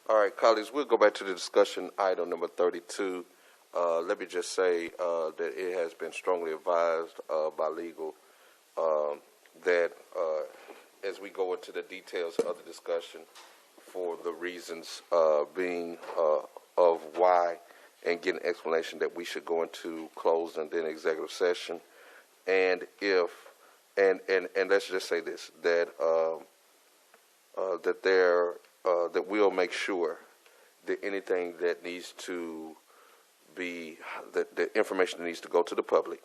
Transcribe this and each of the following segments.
All right, colleagues, we'll go back to the discussion item number 32. Let me just say that it has been strongly advised by legal that as we go into the details of the discussion, for the reasons being of why, and get an explanation that we should go into closed and then executive session, and if and let's just say this, that that we'll make sure that anything that needs to be, that the information that needs to go to the public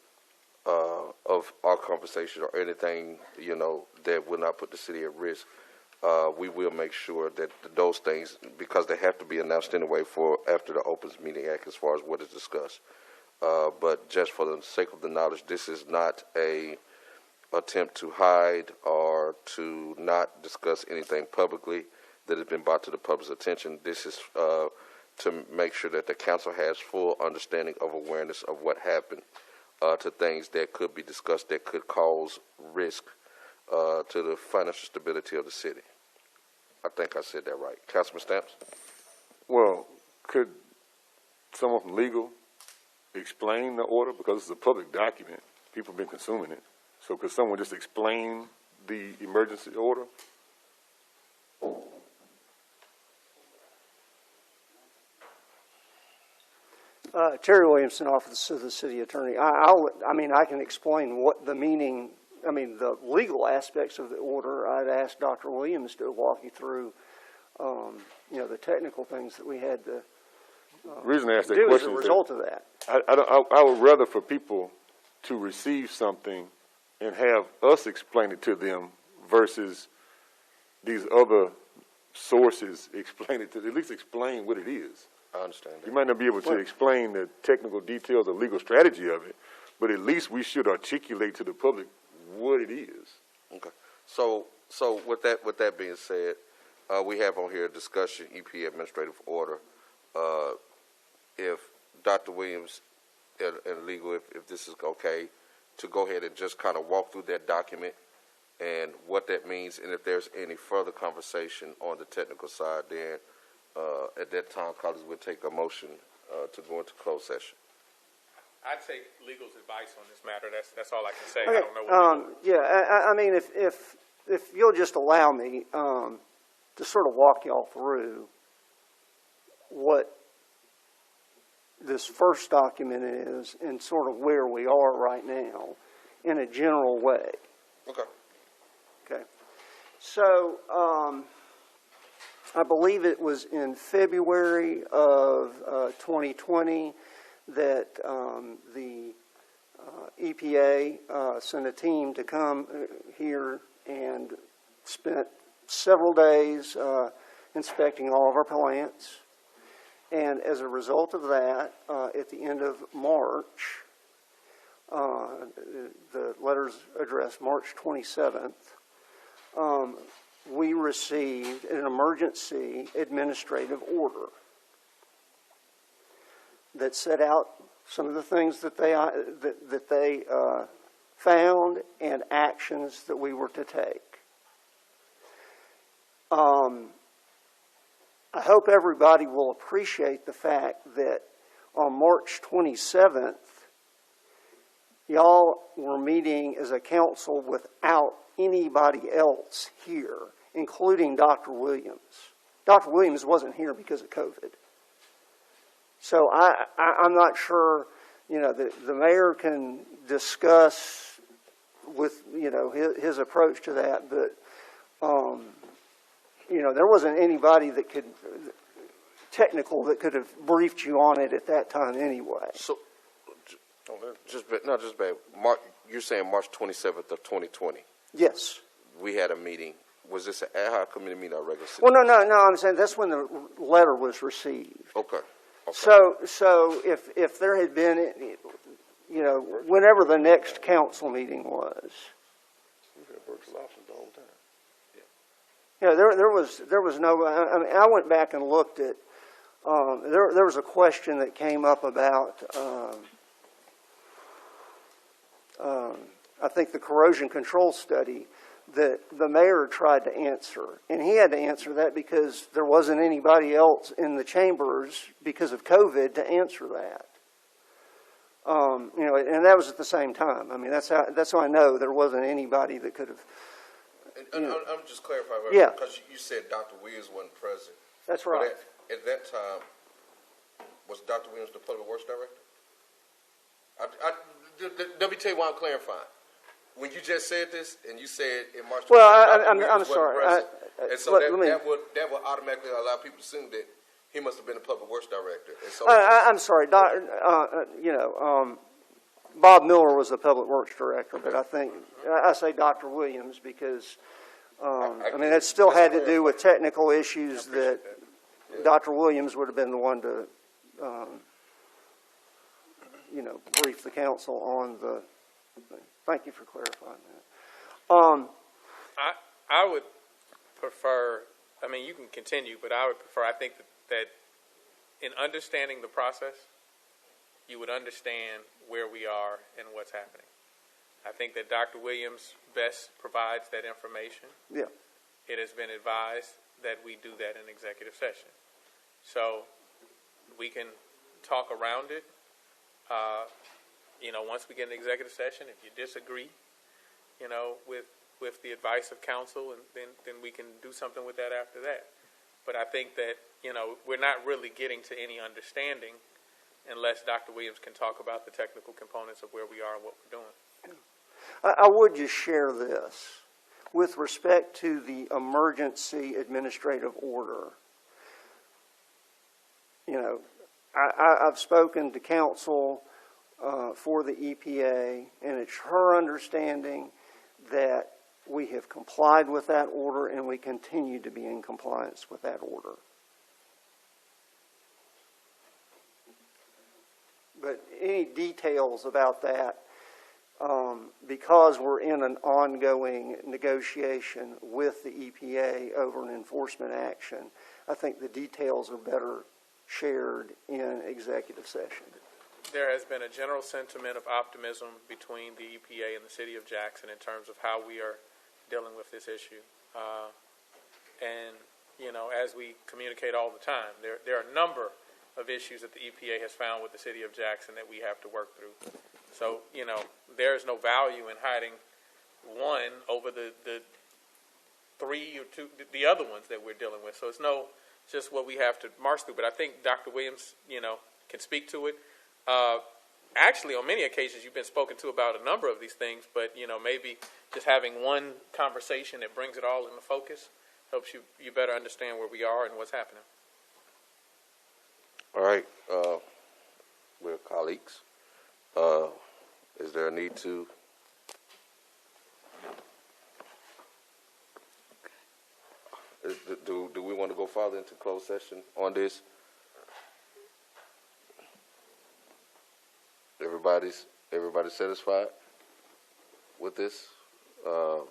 of our conversation or anything, you know, that will not put the city at risk, we will make sure that those things, because they have to be announced anyway for after the Opens Meeting Act as far as what is discussed. But just for the sake of the knowledge, this is not a attempt to hide or to not discuss anything publicly that has been brought to the public's attention. This is to make sure that the council has full understanding of awareness of what happened to things that could be discussed that could cause risk to the financial stability of the city. I think I said that right. Councilman Stamps? Well, could someone from legal explain the order? Because it's a public document. People have been consuming it. So could someone just explain the emergency order? Terry Williamson, Office of the City Attorney. I mean, I can explain what the meaning, I mean, the legal aspects of the order. I'd ask Dr. Williams to walk you through, you know, the technical things that we had to reason I asked that do as question a result of that. I would rather for people to receive something and have us explain it to them versus these other sources explain it to, at least explain what it is. I understand that. You might not be able to explain the technical details or legal strategy of it, but at least we should articulate to the public what it is. Okay. So with that being said, we have on here a discussion EPA administrative order. If Dr. Williams and legal, if this is okay, to go ahead and just kind of walk through that document and what that means, and if there's any further conversation on the technical side, then at that time, colleagues would take a motion to go into closed session. I'd take legal's advice on this matter. That's all I can say. Okay. I don't know what yeah, I mean, if you'll just allow me to sort of walk y'all through what this first document is and sort of where we are right now in a general way. Okay. Okay. So I believe it was in February of 2020 that the EPA sent a team to come here and spent several days inspecting all of our plants. And as a result of that, at the end of March, the letter's addressed March 27th, we received an emergency administrative order that set out some of the things that they found and actions that we were to take. I hope everybody will appreciate the fact that on March 27th, y'all were meeting as a council without anybody else here, including Dr. Williams. Dr. Williams wasn't here because of COVID. So I'm not sure, you know, the mayor can discuss with, you know, his approach to that, but, you know, there wasn't anybody that could, technical, that could have briefed you on it at that time anyway. So, March, you're saying March 27th of 2020? Yes. We had a meeting. Was this an ad hoc committee meeting or regular city? Well, no, I'm saying that's when the letter was received. Okay. So if there had been, you know, whenever the next council meeting was, yeah, there was no. I mean, I went back and looked at. There was a question that came up about. I think the corrosion control study that the mayor tried to answer. And he had to answer that because there wasn't anybody else in the chambers because of COVID to answer that. You know, and that was at the same time. I mean, that's how I know there wasn't anybody that could have. And I'm just clarifying, Yeah. because you said Dr. Williams wasn't present. That's right. But at that time, was Dr. Williams the public works director? Let me tell you why I'm clarifying. When you just said this, and you said in March, Well, Dr. Williams I'm wasn't sorry. present, and so let me- that would automatically allow people to assume that he must have been the public works director. And so I'm sorry, Bob Miller was the public works director, but I think I say Dr. Williams because I mean that still had to do with technical issues that Dr. Williams would have been the one to brief the council on the thing. Thank you for clarifying that. I would prefer, I mean, you can continue, but I would prefer, I think that in understanding the process, you would understand where we are and what's happening. I think that Dr. Williams best provides that information. Yeah. It has been advised that we do that in executive session. So we can talk around it. Once we get in executive session, if you disagree, with the advice of counsel, and then we can do something with that after that. But I think that, we're not really getting to any understanding unless Dr. Williams can talk about the technical components of where we are and what we're doing. I would just share this. With respect to the emergency administrative order, I've spoken to counsel for the EPA, and it's her understanding that we have complied with that order and we continue to be in compliance with that order. But any details about that, because we're in an ongoing negotiation with the EPA over an enforcement action, I think the details are better shared in executive session. There has been a general sentiment of optimism between the EPA and the city of Jackson in terms of how we are dealing with this issue. As we communicate all the time, there are a number of issues that the EPA has found with the city of Jackson that we have to work through. So, there is no value in hiding one over the three or two, the other ones that we're dealing with. So it's just what we have to march through. But I think Dr. Williams, can speak to it. Actually, on many occasions, you've been spoken to about a number of these things, but, maybe just having one conversation that brings it all into focus helps you better understand where we are and what's happening. all right, we're colleagues. Is there a need to? Do we want to go farther into closed session on this? Everybody's satisfied with this? Go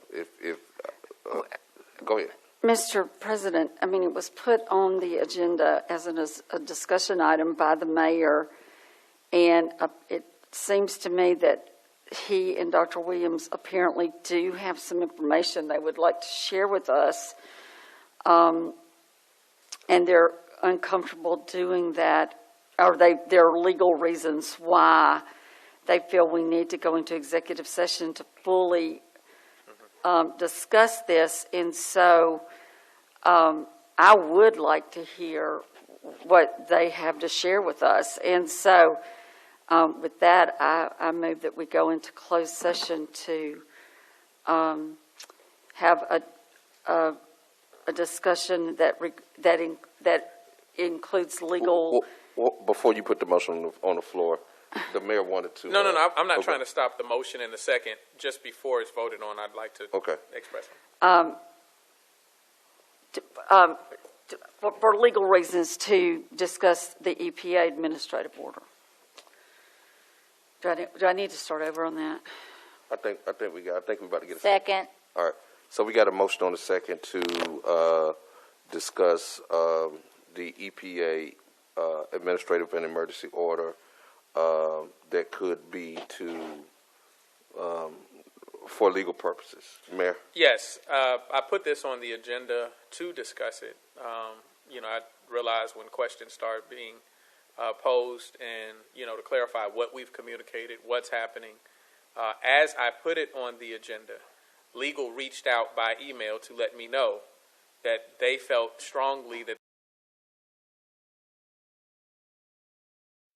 ahead. Mr. President, it was put on the agenda as a discussion item by the mayor, and it seems to me that he and Dr. Williams apparently do have some information they would like to share with us, and they're uncomfortable doing that, or there are legal reasons why they feel we need to go into executive session to fully discuss this. And so I would like to hear what they have to share with us. And so with that, I move that we go into closed session to have a discussion that includes legal. Well, before you put the motion on the floor, the mayor wanted to. No, I'm not trying to stop the motion in the second. Just before it's voted on, I'd like to express it. For legal reasons, to discuss the EPA administrative order. Do I need to start over on that? I think we're about to get a Second. All right. So we got a motion on the second to discuss the EPA administrative and emergency order that could be to for legal purposes. Mayor? Yes, I put this on the agenda to discuss it. I realized when questions start being posed and, to clarify what we've communicated, what's happening. As I put it on the agenda, legal reached out by email to let me know that they felt strongly that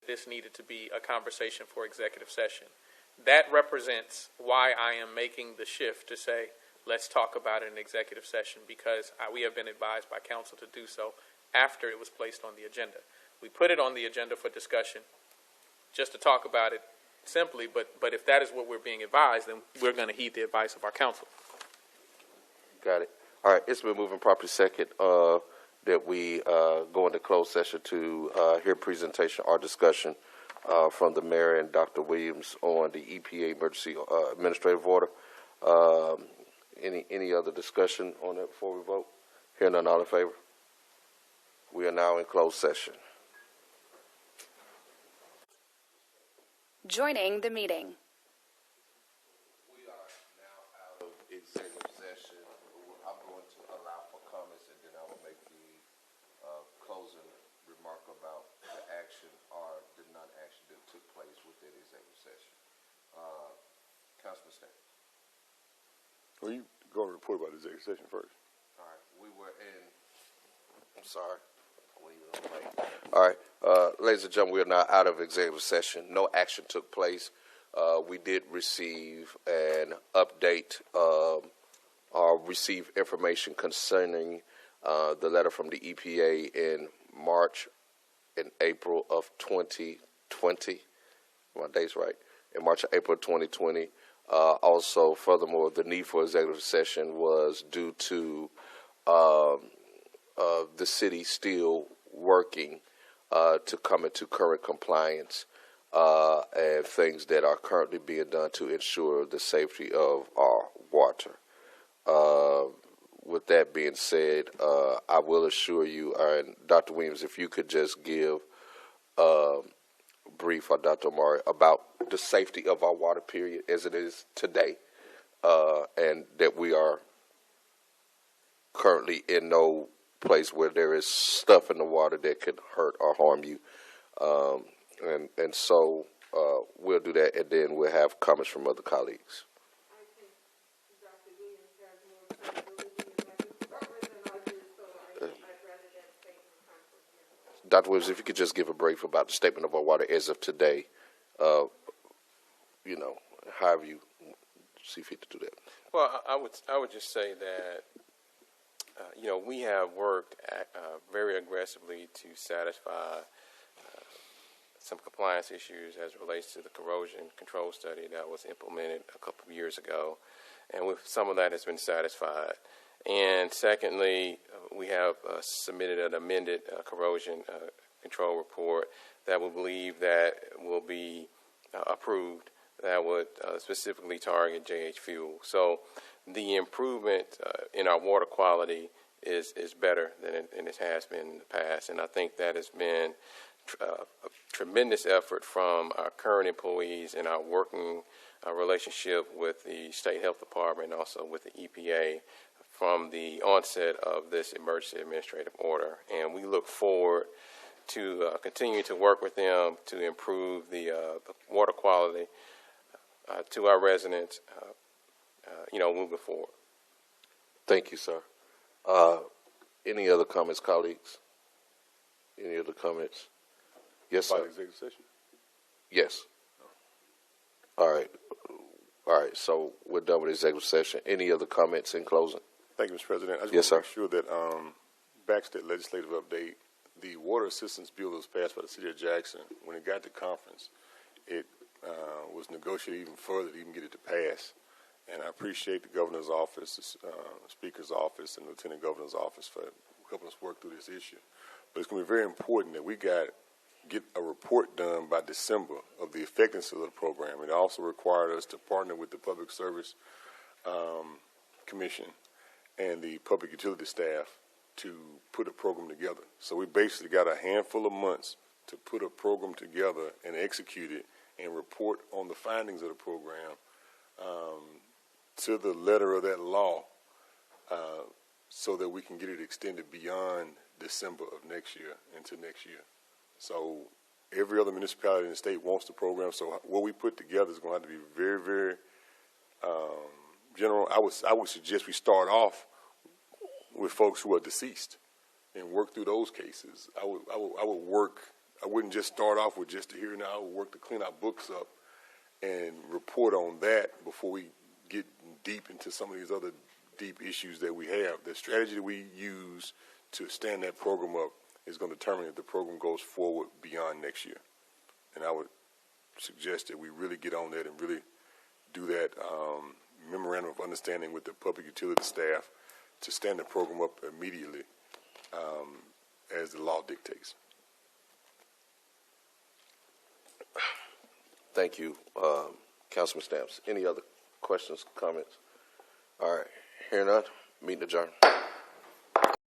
this needed to be a conversation for executive session. That represents why I am making the shift to say, let's talk about it in executive session, because we have been advised by counsel to do so after it was placed on the agenda. We put it on the agenda for discussion, just to talk about it simply, but if that is what we're being advised, then we're going to heed the advice of our counsel. Got it. All right, it's been moving properly second that we go into closed session to hear presentation or discussion from the mayor and Dr. Williams on the EPA emergency administrative order. Any other discussion on that before we vote? Hearing none, all in favor? We are now in closed session. Joining the meeting. We are now out of executive session. I'm going to allow for comments, and then I will make the closing remark about the action or the non-action that took place within executive session. Councilman Stan. Well, you go and report about the executive session first. All right, we were in. I'm sorry. All right, ladies and gentlemen, we are now out of executive session. No action took place. We did receive an update or receive information concerning the letter from the EPA in March and April of 2020. My date's right. In March and April of 2020. Also, furthermore, the need for executive session was due to the city still working to come into current compliance and things that are currently being done to ensure the safety of our water. With that being said, I will assure you, and Dr. Williams, if you could just give a brief, or Dr. Omari, about the safety of our water, period, as it is today, and that we are currently in no place where there is stuff in the water that could hurt or harm you. And so we'll do that, and then we'll have comments from other colleagues. I think Dr. Williams has more credibility than I do, so I'd rather that statement come from him. Dr. Williams, if you could just give a brief about the statement of our water as of today, however you see fit to do that. Well, I would just say that we have worked very aggressively to satisfy some compliance issues as it relates to the corrosion control study that was implemented a couple of years ago, and some of that has been satisfied. And secondly, we have submitted an amended corrosion control report that we believe that will be approved, that would specifically target JH fuel. So the improvement in our water quality is better than it has been in the past, and I think that has been a tremendous effort from our current employees and our working relationship with the State Health Department and also with the EPA from the onset of this emergency administrative order. And we look forward to continue to work with them to improve the water quality to our residents, moving forward. Thank you, sir. Any other comments, colleagues? Any other comments? Yes, sir. About executive session? Yes. All right. So we're done with executive session. Any other comments in closing? Thank you, Mr. President. I just Yes, want to sir. make sure that back to that legislative update, the water assistance bill that was passed by the city of Jackson, when it got to conference, it was negotiated even further to even get it to pass. And I appreciate the governor's office, the speaker's office, and lieutenant governor's office for helping us work through this issue. But it's going to be very important that we get a report done by December of the effectiveness of the program. It also required us to partner with the Public Service Commission and the public utility staff to put a program together. So we basically got a handful of months to put a program together and execute it and report on the findings of the program to the letter of that law, so that we can get it extended beyond December of next year into next year. So every other municipality in the state wants the program. So what we put together is going to have to be very, very general. I would suggest we start off with folks who are deceased and work through those cases. I would work. I wouldn't just start off with just the here and now. I would work to clean our books up and report on that before we get deep into some of these other deep issues that we have. The strategy that we use to stand that program up is going to determine if the program goes forward beyond next year. And I would suggest that we really get on that and really do that memorandum of understanding with the public utility staff to stand the program up immediately as the law dictates. Thank you, Councilman Stamps. Any other questions, comments? All right, hearing none, meeting adjourned.